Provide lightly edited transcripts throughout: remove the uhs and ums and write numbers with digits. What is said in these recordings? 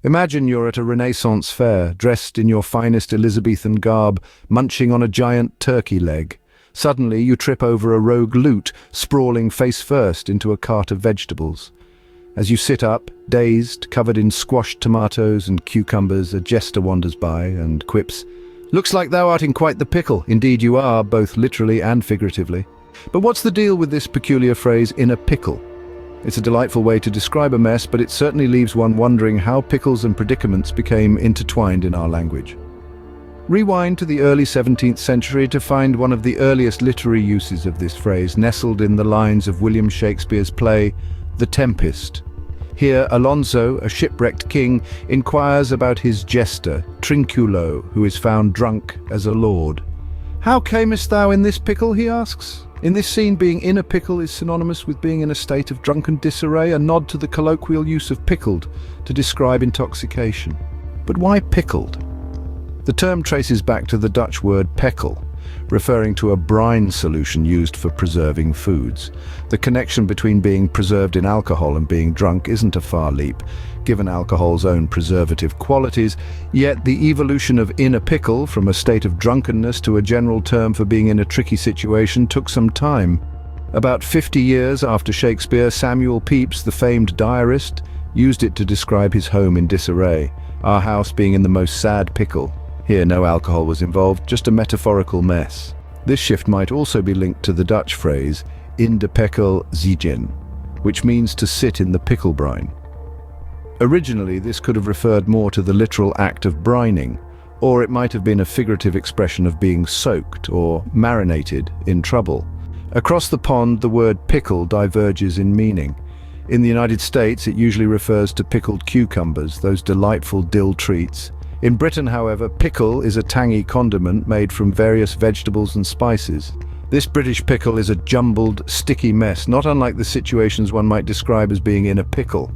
Imagine you're at a Renaissance fair, dressed in your finest Elizabethan garb, munching on a giant turkey leg. Suddenly, you trip over a rogue loot, sprawling face first into a cart of vegetables. As you sit up, dazed, covered in squashed tomatoes and cucumbers, a jester wanders by and quips, "Looks like thou art in quite the pickle." Indeed you are, both literally and figuratively. But what's the deal with this peculiar phrase, "in a pickle"? It's a delightful way to describe a mess, but it certainly leaves one wondering how pickles and predicaments became intertwined in our language. Rewind to the early 17th century to find one of the earliest literary uses of this phrase, nestled in the lines of William Shakespeare's play, The Tempest. Here, Alonso, a shipwrecked king, inquires about his jester, Trinculo, who is found drunk as a lord. "How camest thou in this pickle?" he asks. In this scene, being in a pickle is synonymous with being in a state of drunken disarray, a nod to the colloquial use of pickled to describe intoxication. But why pickled? The term traces back to the Dutch word pickle, referring to a brine solution used for preserving foods. The connection between being preserved in alcohol and being drunk isn't a far leap, given alcohol's own preservative qualities, yet the evolution of in a pickle from a state of drunkenness to a general term for being in a tricky situation took some time. About 50 years after Shakespeare, Samuel Pepys, the famed diarist, used it to describe his home in disarray, our house being in the most sad pickle. Here no alcohol was involved, just a metaphorical mess. This shift might also be linked to the Dutch phrase, in de pickle zitten, which means to sit in the pickle brine. Originally, this could have referred more to the literal act of brining, or it might have been a figurative expression of being soaked or marinated in trouble. Across the pond, the word pickle diverges in meaning. In the United States, it usually refers to pickled cucumbers, those delightful dill treats. In Britain, however, pickle is a tangy condiment made from various vegetables and spices. This British pickle is a jumbled, sticky mess, not unlike the situations one might describe as being in a pickle.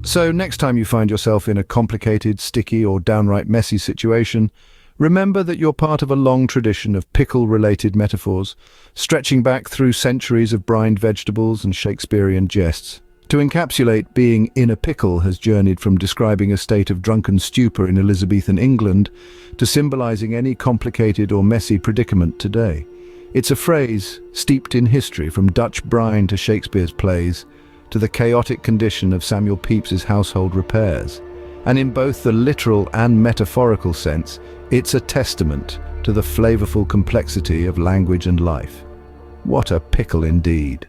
So next time you find yourself in a complicated, sticky, or downright messy situation, remember that you're part of a long tradition of pickle-related metaphors, stretching back through centuries of brined vegetables and Shakespearean jests. To encapsulate, being in a pickle has journeyed from describing a state of drunken stupor in Elizabethan England to symbolizing any complicated or messy predicament today. It's a phrase steeped in history, from Dutch brine to Shakespeare's plays, to the chaotic condition of Samuel Pepys's household repairs. And in both the literal and metaphorical sense, it's a testament to the flavorful complexity of language and life. What a pickle indeed.